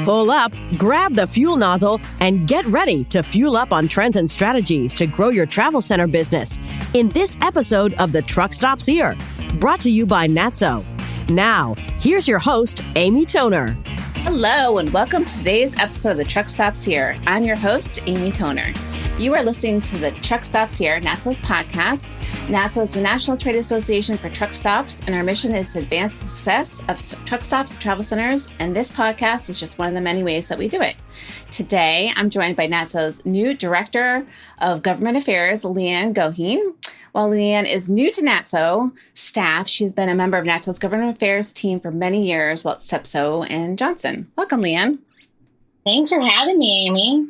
Pull up, grab the fuel nozzle, and get ready to fuel up on trends and strategies to grow your travel center business in this episode of the Truck Stop's Here, brought to you by NATSO. Now, here's your host, Amy Toner. Hello, and welcome to today's episode of the Truck Stop's Here. I'm your host, Amy Toner. You are listening to the Truck Stops Here, NATSO's podcast. NATSO is the National Trade Association for Truck Stops, and our mission is to advance the success of truck stops, travel centers, and this podcast is just one of the many ways that we do it. Today, I'm joined by NATSO's new Director of Government Affairs, LeeAnn Goheen. While LeeAnn is new to NATSO staff, she's been a member of NATSO's Government Affairs team for many years while at SEPSO and Johnson. Welcome, LeeAnn. Thanks for having me, Amy.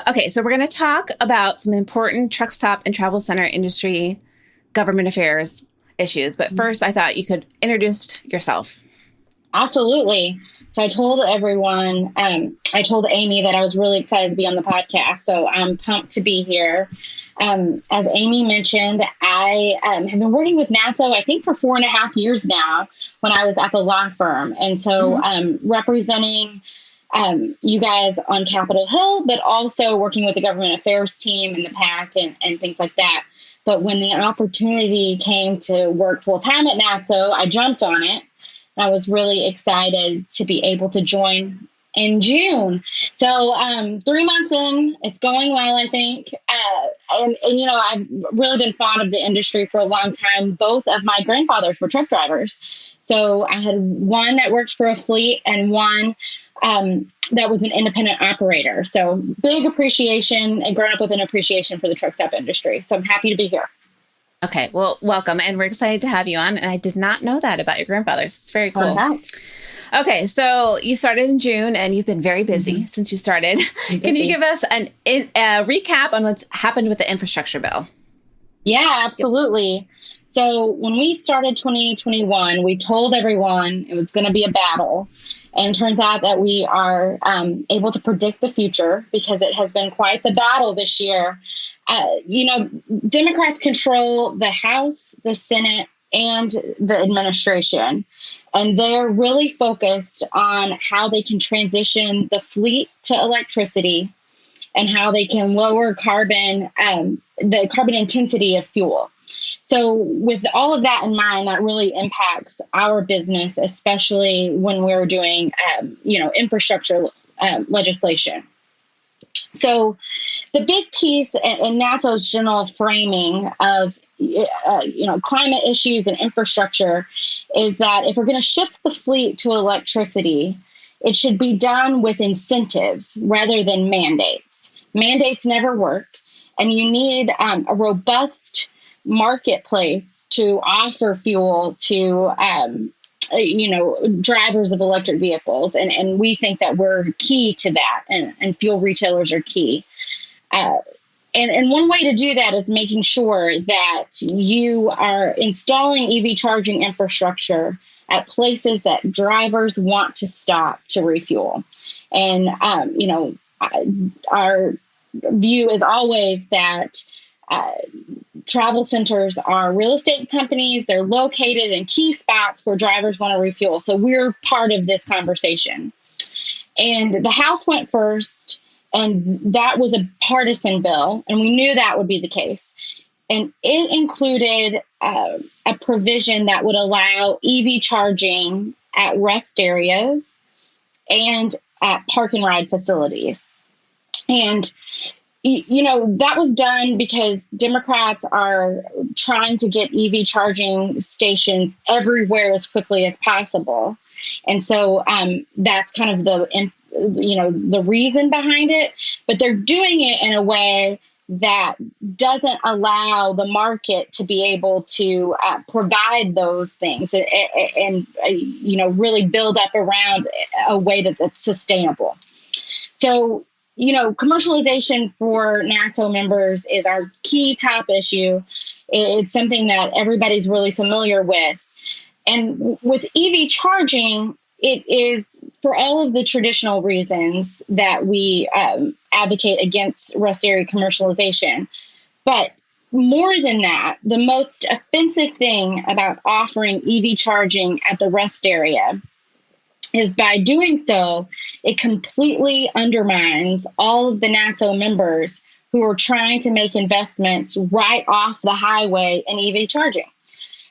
Okay, so we're going to talk about some important truck stop and travel center industry government affairs issues. But first, I thought you could introduce yourself. Absolutely. So I told everyone, I told Amy that I was really excited to be on the podcast. So I'm pumped to be here. As Amy mentioned, I have been working with NATSO, I think, for 4.5 years now when I was at the law firm. And so representing you guys on Capitol Hill, but also working with the government affairs team and the PAC and things like that. But when the opportunity came to work full time at NATSO, I jumped on it. I was really excited to be able to join in June. So 3 months in, it's going well, I think. And you know, I've really been fond of the industry for a long time. Both of my grandfathers were truck drivers. So I had one that worked for a fleet and one that was an independent operator. So big appreciation and grown up with an appreciation for the truck stop industry. So I'm happy to be here. Okay, well, welcome. And we're excited to have you on. And I did not know that about your grandfathers. It's very cool. Okay, so you started in June and you've been very busy since you started. Can you give us a recap on what's happened with the infrastructure bill? Yeah, absolutely. So when we started 2021, we told everyone it was going to be a battle. And it turns out that we are able to predict the future because it has been quite the battle this year. You know, Democrats control the House, the Senate, and the administration. And they're really focused on how they can transition the fleet to electricity and how they can lower the carbon intensity of fuel. So with all of that in mind, that really impacts our business, especially when we're doing, infrastructure legislation. So the big piece in NATSO's general framing of, climate issues and infrastructure is that if we're going to shift the fleet to electricity, it should be done with incentives rather than mandates. Mandates never work, and you need a robust marketplace to offer fuel to, drivers of electric vehicles. And we think that we're key to that, and fuel retailers are key. And one way to do that is making sure that you are installing EV charging infrastructure at places that drivers want to stop to refuel. And, our view is always that travel centers are real estate companies. They're located in key spots where drivers want to refuel. So we're part of this conversation. And the House went first, and that was a partisan bill, and we knew that would be the case. And it included a provision that would allow EV charging at rest areas and at park and ride facilities. And that was done because Democrats are trying to get EV charging stations everywhere as quickly as possible. And so that's kind of the reason behind it. But they're doing it in a way that doesn't allow the market to be able to provide those things and really build up around a way that's sustainable. So, commercialization for NATSO members is our key top issue. It's something that everybody's really familiar with. And with EV charging, it is for all of the traditional reasons that we advocate against rest area commercialization. But more than that, the most offensive thing about offering EV charging at the rest area is by doing so, it completely undermines all of the NATSO members who are trying to make investments right off the highway in EV charging.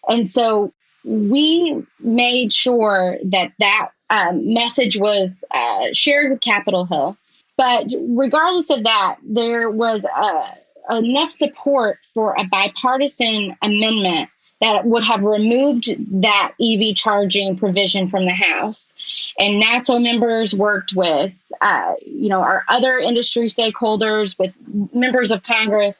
And so we made sure that message was shared with Capitol Hill. But regardless of that, there was enough support for a bipartisan amendment that would have removed that EV charging provision from the House. And NATSO members worked with, our other industry stakeholders, with members of Congress,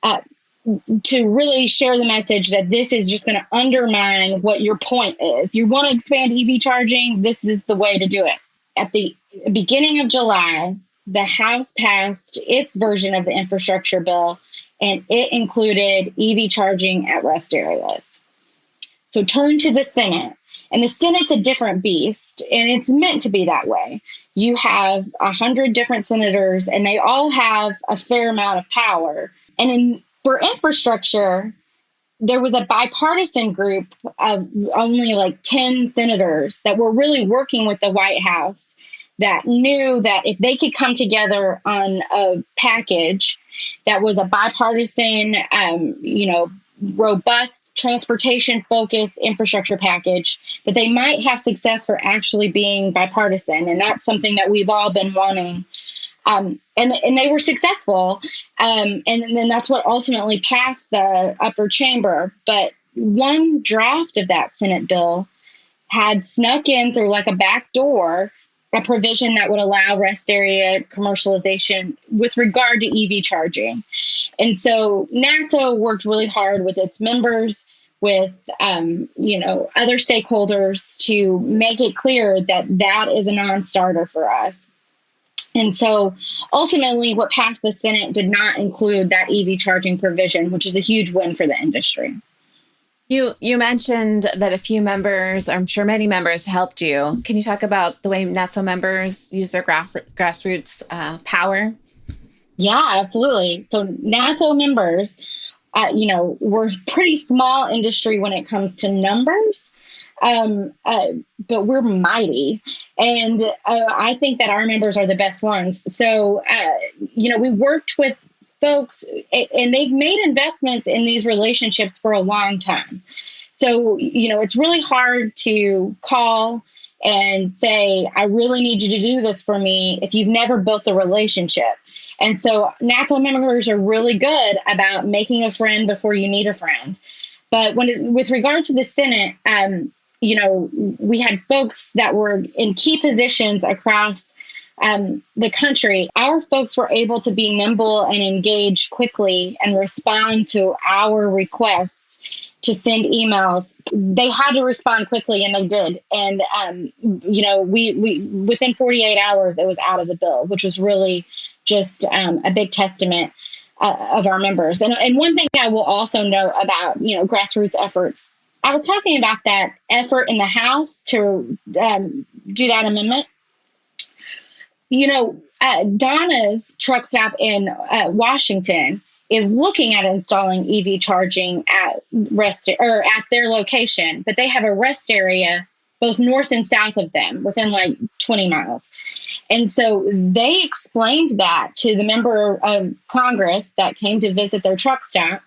to really share the message that this is just going to undermine what your point is. You want to expand EV charging, this is the way to do it. At the beginning of July, the House passed its version of the infrastructure bill, and it included EV charging at rest areas. So turn to the Senate. And the Senate's a different beast, and it's meant to be that way. You have 100 different senators, and they all have a fair amount of power. And for infrastructure, there was a bipartisan group of only like 10 senators that were really working with the White House, that knew that if they could come together on a package that was a bipartisan, robust, transportation-focused infrastructure package, that they might have success for actually being bipartisan. And that's something that we've all been wanting. And they were successful. And then that's what ultimately passed the upper chamber. But one draft of that Senate bill had snuck in through like a back door a provision that would allow rest area commercialization with regard to EV charging. And so NATSO worked really hard with its members, with other stakeholders, to make it clear that that is a non-starter for us. And so ultimately what passed the Senate did not include that EV charging provision, which is a huge win for the industry. You mentioned that a few members, I'm sure many members, helped you. Can you talk about the way NATSO members use their grassroots power? Yeah, absolutely. So NATSO members, we're a pretty small industry when it comes to numbers, but we're mighty. And I think that our members are the best ones. So, we worked with folks, and they've made investments in these relationships for a long time. So, it's really hard to call and say, I really need you to do this for me if you've never built the relationship. And so NATSO members are really good about making a friend before you need a friend. But with regard to the Senate, we had folks that were in key positions across the country. Our folks were able to be nimble and engage quickly and respond to our requests to send emails. They had to respond quickly, and they did. And, we within 48 hours, it was out of the bill, which was really just a big testament of our members. And one thing I will also note about, grassroots efforts, I was talking about that effort in the House to do that amendment. Donna's truck stop in Washington is looking at installing EV charging at their location, but they have a rest area both north and south of them within like 20 miles. And so they explained that to the member of Congress that came to visit their truck stop,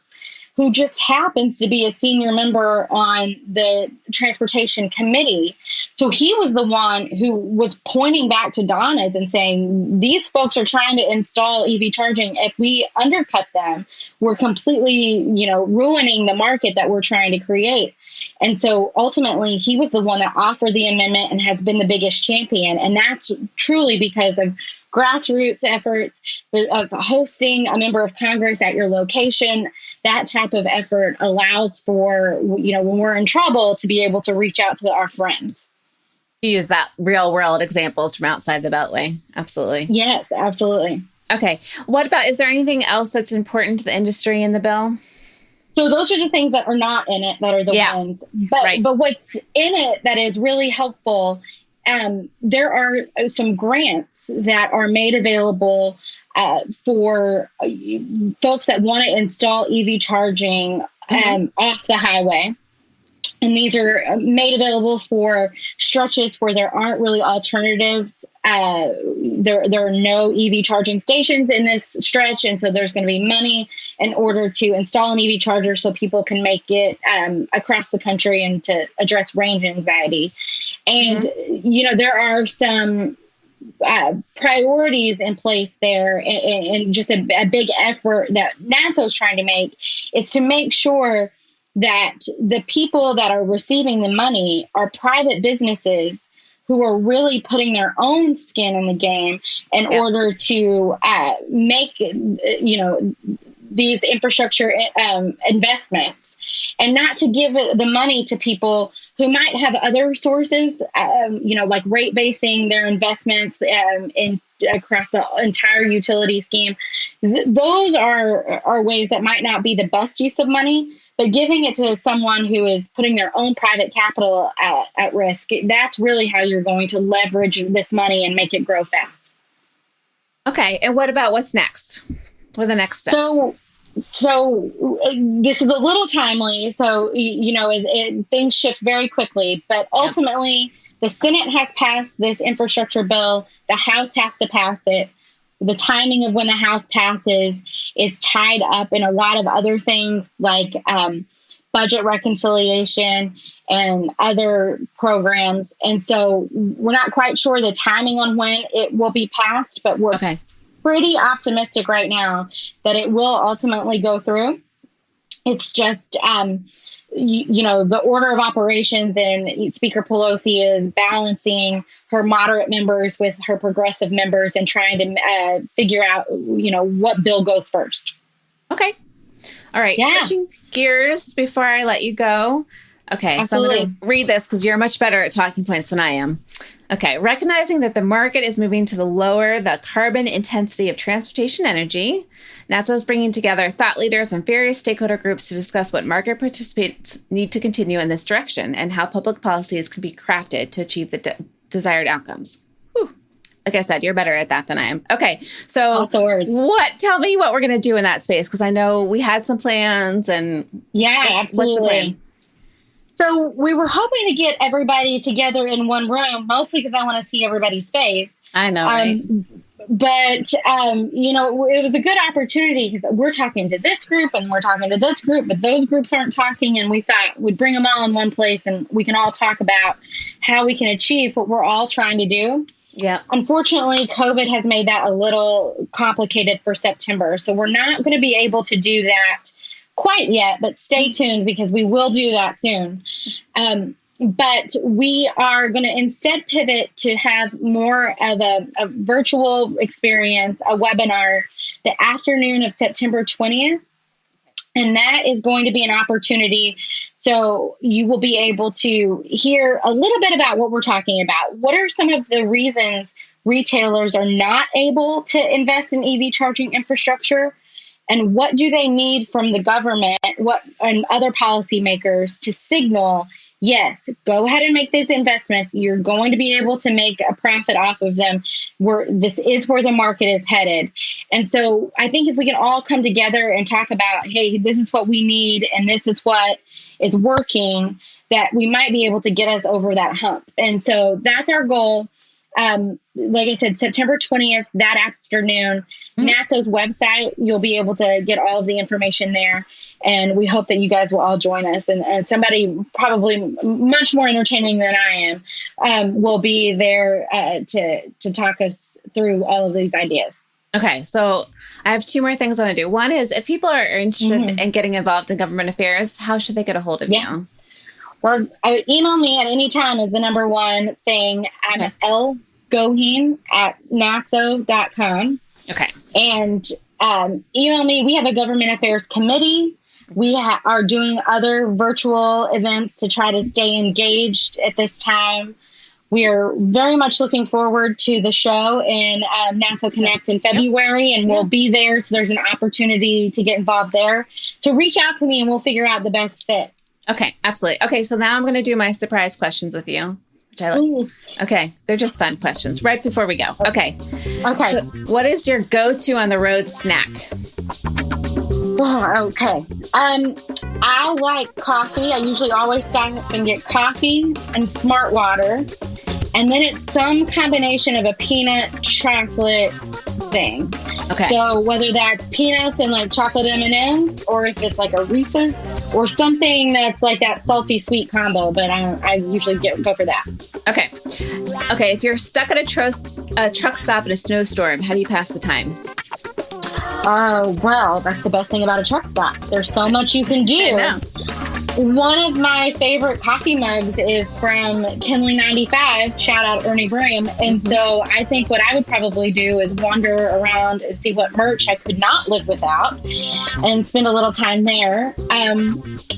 who just happens to be a senior member on the transportation committee. So he was the one who was pointing back to Donna's and saying, these folks are trying to install EV charging. If we undercut them, we're completely, ruining the market that we're trying to create. And so ultimately, he was the one that offered the amendment and has been the biggest champion. And that's truly because of grassroots efforts, of hosting a member of Congress at your location. That type of effort allows for, when we're in trouble, to be able to reach out to our friends. To use that real world examples from outside the Beltway. Absolutely. Yes, absolutely. Okay. Is there anything else that's important to the industry in the bill? So those are the things that are not in it that are the ones. But what's in it that is really helpful, there are some grants that are made available for folks that want to install EV charging off the highway. And these are made available for stretches where there aren't really alternatives. There are no EV charging stations in this stretch. And so there's going to be money in order to install an EV charger so people can make it across the country and to address range anxiety. And, there are some priorities in place there, and just a big effort that NATSO is trying to make is to make sure that the people that are receiving the money are private businesses who are really putting their own skin in the game in order to make, these infrastructure investments, and not to give the money to people who might have other sources, like rate basing their investments across the entire utility scheme. Those are ways that might not be the best use of money. But giving it to someone who is putting their own private capital at risk, that's really how you're going to leverage this money and make it grow fast. Okay. And what about what's next? What are the next steps? So this is a little timely. So, things shift very quickly. But ultimately, the Senate has passed this infrastructure bill. The House has to pass it. The timing of when the House passes is tied up in a lot of other things like budget reconciliation and other programs. And so we're not quite sure the timing on when it will be passed, but we're pretty optimistic right now that it will ultimately go through. It's just, the order of operations, and Speaker Pelosi is balancing her moderate members with her progressive members and trying to figure out, what bill goes first. Okay. All right. Yeah. Switching gears before I let you go. Okay. Absolutely. So I'm going to read this because you're much better at talking points than I am. Okay. Recognizing that the market is moving to lower the carbon intensity of transportation energy, NATSO is bringing together thought leaders and various stakeholder groups to discuss what market participants need to continue in this direction and how public policies can be crafted to achieve the desired outcomes. Whew. Like I said, you're better at that than I am. Okay. So tell me what we're going to do in that space, because I know we had some plans and absolutely. What's the plan? So we were hoping to get everybody together in one room, mostly because I want to see everybody's face. I know, right? But, it was a good opportunity because we're talking to this group and we're talking to this group, but those groups aren't talking. And we thought we'd bring them all in one place and we can all talk about how we can achieve what we're all trying to do. Yeah. Unfortunately, COVID has made that a little complicated for September. So we're not going to be able to do that quite yet, but stay tuned because we will do that soon. But we are going to instead pivot to have more of a virtual experience, a webinar, the afternoon of September 20th. And that is going to be an opportunity. So you will be able to hear a little bit about what we're talking about. What are some of the reasons retailers are not able to invest in EV charging infrastructure? And what do they need from the government and other policymakers to signal, yes, go ahead and make these investments. You're going to be able to make a profit off of them. This is where the market is headed. And so I think if we can all come together and talk about, hey, this is what we need and this is what is working, that we might be able to get us over that hump. And so that's our goal. Like I said, September 20th, that afternoon, NATSO's website, you'll be able to get all of the information there. And we hope that you guys will all join us. And somebody probably much more entertaining than I am will be there to talk us through all of these ideas. Okay, so I have two more things I want to do. One is, if people are interested in getting involved in government affairs, how should they get a hold of you? Well, email me at any time is the number one thing. I'm LGoheen at NATSO.com. Okay. And email me. We have a government affairs committee. We are doing other virtual events to try to stay engaged at this time. We are very much looking forward to the show in NATSO Connect in February, and we'll be there. So there's an opportunity to get involved there. So reach out to me and we'll figure out the best fit. Okay, absolutely. Okay, so now I'm going to do my surprise questions with you, which I like. Ooh. Okay, they're just fun questions right before we go. Okay. So what is your go-to on the road snack? Oh, okay. I like coffee. I usually always stop and get coffee and smart water. And then it's some combination of a peanut chocolate thing. Okay. So whether that's peanuts and like chocolate M&Ms, or if it's like a Reese's or something that's like that salty sweet combo, but I usually go for that. Okay. Okay. If you're stuck at a truck stop in a snowstorm, how do you pass the time? Well, that's the best thing about a truck stop. There's so much you can do. I know. One of my favorite coffee mugs is from Kinley 95. Shout out Ernie Brim. And so I think what I would probably do is wander around and see what merch I could not live without and spend a little time there.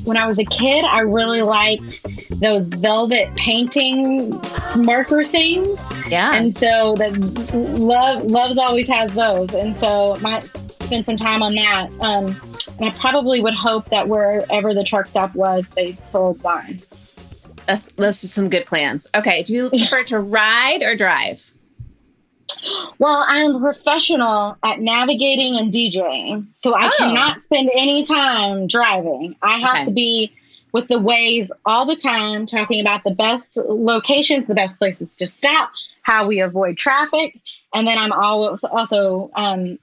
When I was a kid, I really liked those velvet painting marker things. Yeah. And so that Love's always has those. And so might spend some time on that. And I probably would hope that wherever the truck stop was, they sold wine. Those are some good plans. Okay. Do you prefer to ride or drive? Well, I'm a professional at navigating and DJing, so I cannot spend any time driving. I have to be with the Waze all the time, talking about the best locations, the best places to stop, how we avoid traffic. And then I'm also the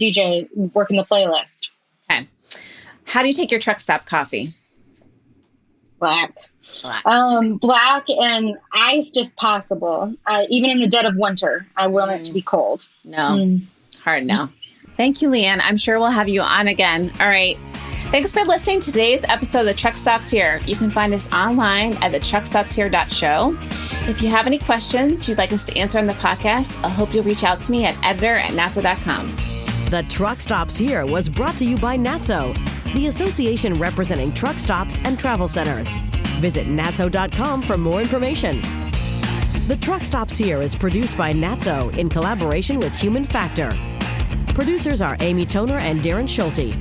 DJ working the playlist. Okay. How do you take your truck stop coffee? Black and iced if possible. Even in the dead of winter, I want it to be cold. No, hard no. Thank you, LeeAnn. I'm sure we'll have you on again. All right. Thanks for listening to today's episode of The Truck Stops Here. You can find us online at thetruckstopshere.show. If you have any questions you'd like us to answer on the podcast, I hope you'll reach out to me at editor@natso.com. The Truck Stops Here was brought to you by NATSO, the association representing truck stops and travel centers. Visit natso.com for more information. The Truck Stops Here is produced by NATSO in collaboration with Human Factor. Producers are Amy Toner and Darren Schulte.